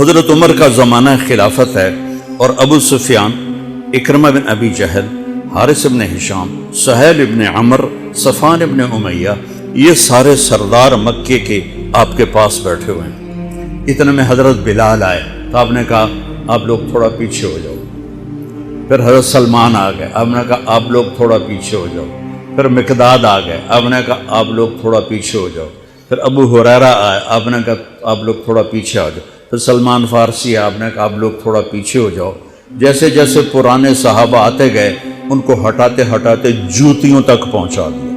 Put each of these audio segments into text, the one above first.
حضرت عمر کا زمانہ خلافت ہے اور ابو سفیان، اکرمہ بن ابی جہل، حارث بن ہشام، سہیل بن عمر، صفوان بن امیہ، یہ سارے سردار مکے کے آپ کے پاس بیٹھے ہوئے ہیں۔ اتنے میں حضرت بلال آئے تو آپ نے کہا آپ لوگ تھوڑا پیچھے ہو جاؤ۔ پھر حضرت سلمان آ گئے، آپ نے کہا آپ لوگ تھوڑا پیچھے ہو جاؤ۔ پھر مقداد آ گئے، آپ نے کہا آپ لوگ تھوڑا پیچھے ہو جاؤ۔ پھر ابو ہریرہ آئے، آپ نے کہا آپ لوگ تھوڑا پیچھے آ جاؤ۔ پھر سلمان فارسی آئے، آپ نے کہا آپ لوگ تھوڑا پیچھے ہو جاؤ۔ جیسے جیسے پرانے صحابہ آتے گئے ان کو ہٹاتے ہٹاتے جوتیوں تک پہنچا دیا۔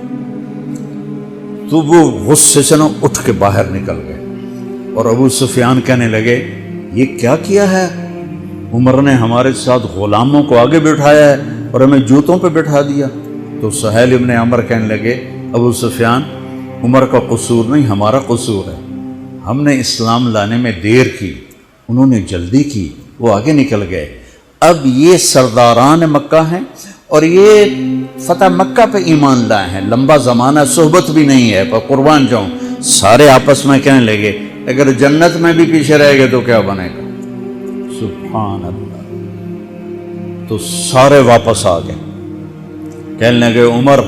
تو وہ غصے سے نہ اٹھ کے باہر نکل گئے اور ابو سفیان کہنے لگے یہ کیا کیا ہے؟ عمر نے ہمارے ساتھ غلاموں کو آگے بٹھایا ہے اور ہمیں جوتوں پہ بٹھا دیا۔ تو سہیل ابن عمر کہنے لگے ابو سفیان، عمر کا قصور نہیں، ہمارا قصور ہے۔ ہم نے اسلام لانے میں دیر کی، انہوں نے جلدی کی، وہ آگے نکل گئے۔ اب یہ سرداران مکہ ہیں اور یہ فتح مکہ پہ ایمان لائے ہیں، لمبا زمانہ صحبت بھی نہیں ہے، پر قربان جاؤں۔ سارے آپس میں کہنے لگے اگر جنت میں بھی پیچھے رہ گئے تو کیا بنے گا؟ سبحان اللہ۔ تو سارے واپس آ گئے، کہنے لگے عمر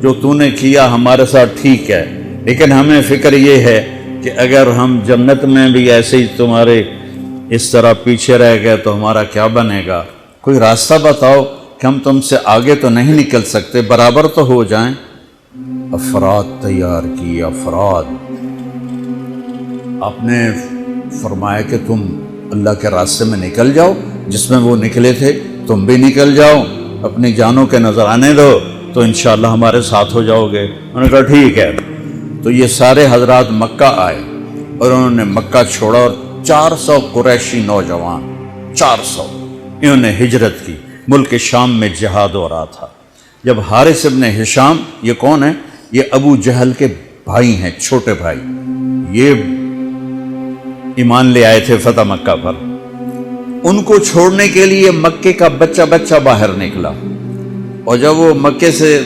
جو تو نے کیا ہمارے ساتھ ٹھیک ہے، لیکن ہمیں فکر یہ ہے کہ اگر ہم جنت میں بھی ایسے ہی تمہارے اس طرح پیچھے رہ گئے تو ہمارا کیا بنے گا؟ کوئی راستہ بتاؤ کہ ہم تم سے آگے تو نہیں نکل سکتے، برابر تو ہو جائیں۔ افراد تیار کی، افراد۔ آپ نے فرمایا کہ تم اللہ کے راستے میں نکل جاؤ، جس میں وہ نکلے تھے تم بھی نکل جاؤ، اپنی جانوں کے نذرانے دو تو انشاءاللہ ہمارے ساتھ ہو جاؤ گے۔ انہوں نے کہا ٹھیک ہے۔ تو یہ سارے حضرات مکہ آئے اور انہوں نے مکہ چھوڑا اور 400 قریشی نوجوان، 400 انہوں نے ہجرت کی۔ ملک شام میں جہاد ہو رہا تھا۔ جب حارث ابن ہشام، یہ کون ہے؟ یہ ابو جہل کے بھائی ہیں، چھوٹے بھائی، یہ ایمان لے آئے تھے فتح مکہ پر۔ ان کو چھوڑنے کے لیے مکے کا بچہ بچہ باہر نکلا، اور جب وہ مکے سے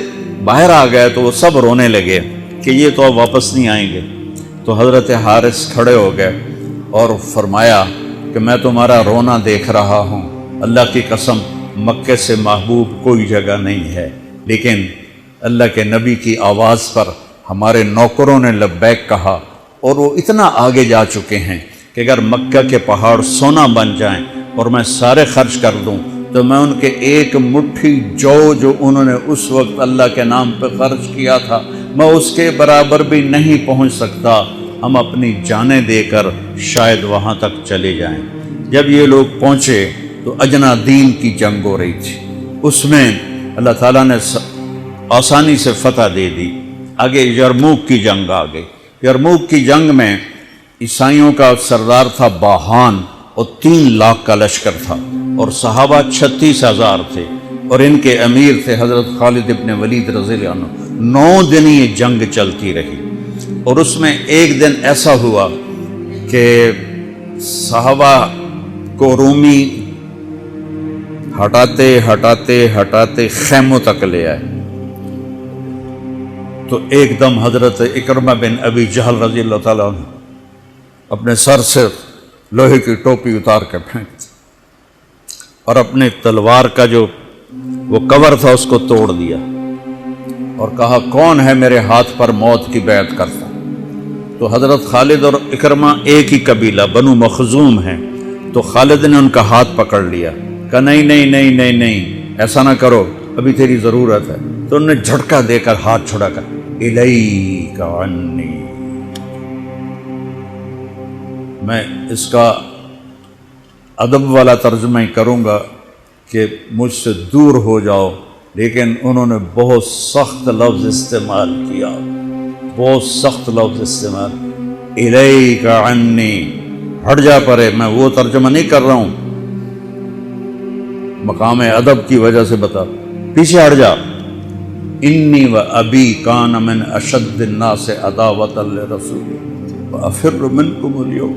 باہر آ گئے تو وہ سب رونے لگے کہ یہ تو اب واپس نہیں آئیں گے۔ تو حضرت حارث کھڑے ہو گئے اور فرمایا کہ میں تمہارا رونا دیکھ رہا ہوں، اللہ کی قسم مکے سے محبوب کوئی جگہ نہیں ہے، لیکن اللہ کے نبی کی آواز پر ہمارے نوکروں نے لبیک کہا اور وہ اتنا آگے جا چکے ہیں کہ اگر مکہ کے پہاڑ سونا بن جائیں اور میں سارے خرچ کر دوں تو میں ان کے ایک مٹھی جو انہوں نے اس وقت اللہ کے نام پہ خرچ کیا تھا میں اس کے برابر بھی نہیں پہنچ سکتا۔ ہم اپنی جانیں دے کر شاید وہاں تک چلے جائیں۔ جب یہ لوگ پہنچے تو اجنا دین کی جنگ ہو رہی تھی، اس میں اللہ تعالیٰ نے آسانی سے فتح دے دی۔ آگے یرموک کی جنگ آ گئی۔ یرموک کی جنگ میں عیسائیوں کا سردار تھا باہان اور 3 لاکھ کا لشکر تھا، اور صحابہ 36,000 تھے، اور ان کے امیر تھے حضرت خالد ابن ولید رضی اللہ عنہ۔ 9 دن یہ جنگ چلتی رہی، اور اس میں ایک دن ایسا ہوا کہ صحابہ کو رومی ہٹاتے ہٹاتے ہٹاتے خیموں تک لے آئے۔ تو ایک دم حضرت اکرمہ بن ابی جہل رضی اللہ تعالیٰ عنہ اپنے سر سے لوہے کی ٹوپی اتار کے پھینک اور اپنے تلوار کا جو وہ کور تھا اس کو توڑ دیا اور کہا کون ہے میرے ہاتھ پر موت کی بیعت کرتا؟ تو حضرت خالد اور اکرمہ ایک ہی قبیلہ بنو مخزوم ہیں، تو خالد نے ان کا ہاتھ پکڑ لیا، کہا نہیں نہیں نہیں نہیں نہیں ایسا نہ کرو، ابھی تیری ضرورت ہے۔ تو انہوں نے جھٹکا دے کر ہاتھ چھڑا کر الیک عنی، میں اس کا ادب والا ترجمہ ہی کروں گا کہ مجھ سے دور ہو جاؤ، لیکن انہوں نے بہت سخت لفظ استعمال کیا، بہت سخت لفظ استعمال، الیک عنی، ہٹ جا پرے۔ میں وہ ترجمہ نہیں کر رہا ہوں، مقام ادب کی وجہ سے بتا، پیچھے ہٹ جا۔ انی و ابی کان من اشد الناس عداوۃ لرسول وافر منکم اليوم،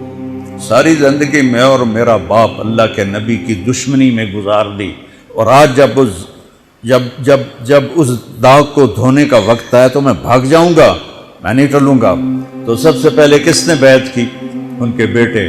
ساری زندگی میں اور میرا باپ اللہ کے نبی کی دشمنی میں گزار دی، اور آج جب اس داغ کو دھونے کا وقت آیا تو میں بھاگ جاؤں گا، میں نہیں ٹلوں گا۔ تو سب سے پہلے کس نے بیعت کی؟ ان کے بیٹے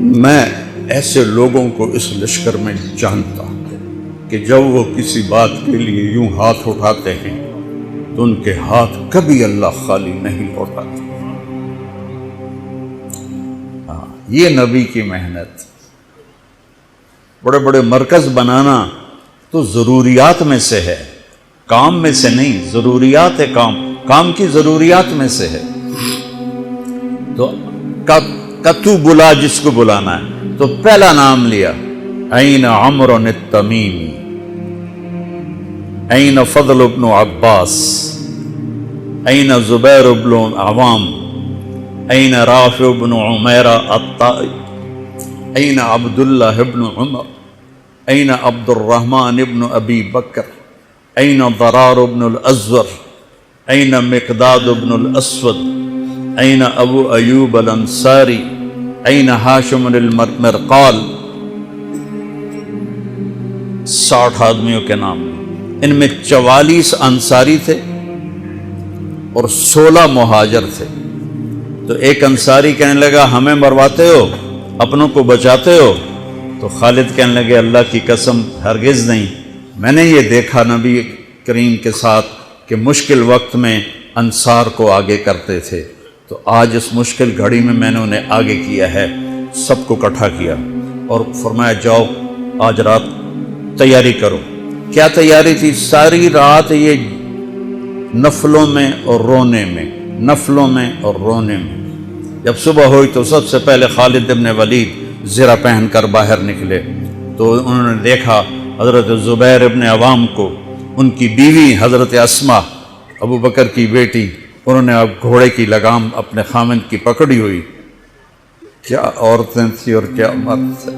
میں ایسے لوگوں کو اس لشکر میں جانتا کہ جب وہ کسی بات کے لیے یوں ہاتھ اٹھاتے ہیں تو ان کے ہاتھ کبھی اللہ خالی نہیں لوٹاتے۔ یہ نبی کی محنت۔ بڑے بڑے مرکز بنانا تو ضروریات میں سے ہے، کام میں سے نہیں، ضروریات ہے، کام کی ضروریات میں سے ہے۔ تو کتو بلا جس کو بلانا ہے تو پہلا نام لیا، این عمرو التمیمی، این فضل بن عباس، این زبیر بن عوام، این رافع بن عمیرہ الطائی، این عبداللہ بن عمر، این عبد الرحمن بن ابی بکر، این ضرار بن الازور، این مقداد بن الاسود، این ابو ایوب الانصاری، این ہاشم المرقال۔ 60 آدمیوں کے نام، ان میں 44 انصاری تھے اور 16 مہاجر تھے۔ تو ایک انصاری کہنے لگا ہمیں مرواتے ہو، اپنوں کو بچاتے ہو؟ تو خالد کہنے لگے اللہ کی قسم ہرگز نہیں، میں نے یہ دیکھا نبی کریم کے ساتھ کہ مشکل وقت میں انصار کو آگے کرتے تھے، تو آج اس مشکل گھڑی میں نے انہیں آگے کیا ہے، سب کو اکٹھا کیا اور فرمایا جاؤ آج رات تیاری کرو۔ کیا تیاری تھی؟ ساری رات یہ نفلوں میں اور رونے میں، نفلوں میں اور رونے میں۔ جب صبح ہوئی تو سب سے پہلے خالد بن ولید زرہ پہن کر باہر نکلے تو انہوں نے دیکھا حضرت زبیر ابن عوام کو، ان کی بیوی حضرت اسما ابو بکر کی بیٹی، انہوں نے اب گھوڑے کی لگام اپنے خامند کی پکڑی ہوئی۔ کیا عورتیں تھیں اور کیا مرد تھے،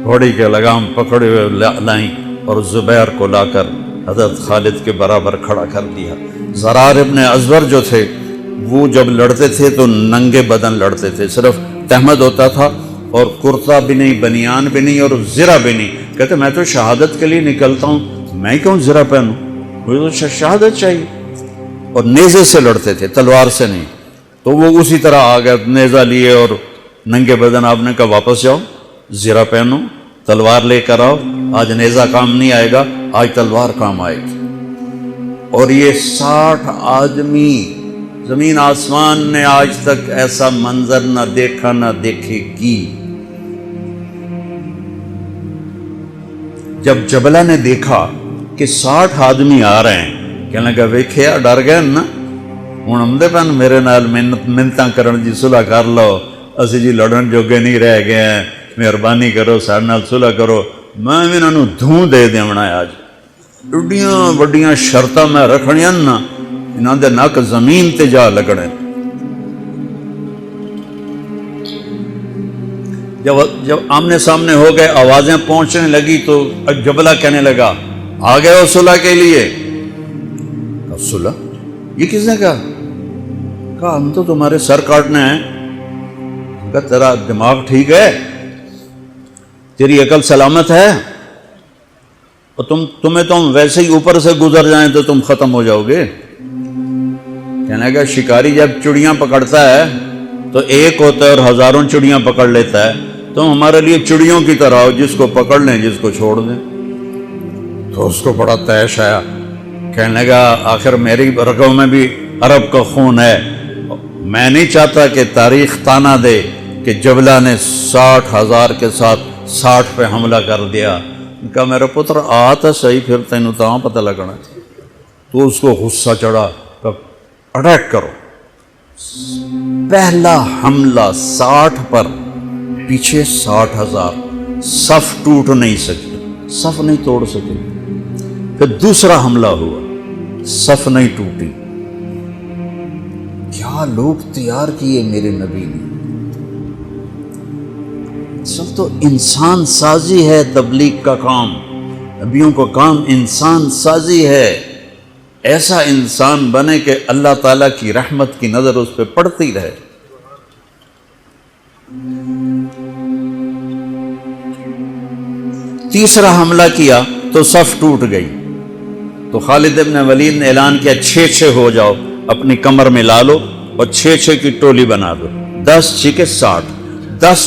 گھوڑے کی لگام پکڑے ہوئے لائیں اور زبیر کو لا کر حضرت خالد کے برابر کھڑا کر دیا۔ ضرار ابن ازور جو تھے وہ جب لڑتے تھے تو ننگے بدن لڑتے تھے، صرف تہمد ہوتا تھا اور کرتا بھی نہیں، بنیان بھی نہیں اور زرہ بھی نہیں۔ کہتے میں تو شہادت کے لیے نکلتا ہوں، میں کیوں زرہ پہنوں، مجھے تو شہادت چاہیے۔ اور نیزے سے لڑتے تھے، تلوار سے نہیں۔ تو وہ اسی طرح آ گئے، نیزہ لیے اور ننگے بدن۔ آپ نے کہا واپس جاؤ، زرہ پہنو، تلوار لے کر آؤ، آج نیزہ کام نہیں آئے گا، آج تلوار کام آئے گی۔ اور یہ 60 آدمی، زمین آسمان نے آج تک ایسا منظر نہ دیکھا نہ دیکھے گی۔ جب جبلہ نے دیکھا کہ 60 آدمی آ رہے ہیں، کہنے لگا ویکھیا ڈر گئے نا، ہن آمدے پن میرے نال منتاں کرن جی صلح کر لو، اسی جی لڑن جوگے نہیں رہ گئے ہیں، مہربانی کرو سارے نال صلح کرو، میں بھی انہوں دھوں دے دیونا ہے۔ آج ایڈیاں وڈیاں شرطاں میں رکھنیاں نا، انہاں دے نک زمین تے جا لگنے۔ جب آمنے سامنے ہو گئے، آوازیں پہنچنے لگی تو جبلہ کہنے لگا آ گئے ہو صلح کے لیے؟ صلح؟ یہ کس نے کہا؟ کہا ہم تو تمہارے سر کاٹنے ہیں۔ کہا تیرا دماغ ٹھیک ہے، تیری عقل سلامت ہے، اور تمہیں تو ہم ویسے ہی اوپر سے گزر جائیں تو تم ختم ہو جاؤ گے۔ کہنے لگا شکاری جب چڑیاں پکڑتا ہے تو ایک ہوتا ہے اور ہزاروں چڑیاں پکڑ لیتا ہے، تم ہمارے لیے چڑیوں کی طرح ہو، جس کو پکڑ لیں جس کو چھوڑ دیں۔ تو اس کو بڑا طیش آیا، کہنے لگا آخر میری رگوں میں بھی عرب کا خون ہے، میں نہیں چاہتا کہ تاریخ تانا دے کہ جبلہ نے 60,000 کے ساتھ 60 پہ حملہ کر دیا۔ کہا میرا پتر آ تو صحیح، پھر تینوں تو پتہ لگنا۔ تو اس کو غصہ چڑھا، اٹیک کرو۔ پہلا حملہ 60 پر، پیچھے 60,000، صف ٹوٹ نہیں سکی، صف نہیں توڑ سکے۔ پھر دوسرا حملہ ہوا، صف نہیں ٹوٹی۔ کیا لوگ تیار کیے میرے نبی نے۔ سب تو انسان سازی ہے تبلیغ کا کام، نبیوں کا کام انسان سازی ہے۔ ایسا انسان بنے کہ اللہ تعالیٰ کی رحمت کی نظر اس پہ پڑتی رہے۔ تیسرا حملہ کیا تو صف ٹوٹ گئی، تو خالد ابن ولید نے اعلان کیا 6 ہو جاؤ، اپنی کمر میں لا لو اور 6 کی ٹولی بنا دو، 10 6 60، 10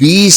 20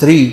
3,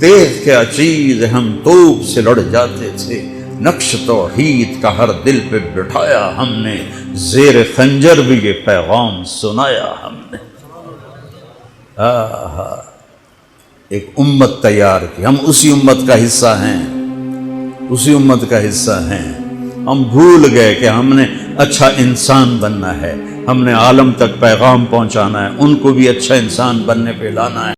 دیکھ کے چیز ہم توپ سے لڑ جاتے تھے، نقش توحید کا ہر دل پہ بٹھایا ہم نے، زیر خنجر بھی یہ پیغام سنایا ہم نے۔ ایک امت تیار کی، ہم اسی امت کا حصہ ہیں، اسی امت کا حصہ ہیں۔ ہم بھول گئے کہ ہم نے اچھا انسان بننا ہے، ہم نے عالم تک پیغام پہنچانا ہے، ان کو بھی اچھا انسان بننے پہ لانا ہے۔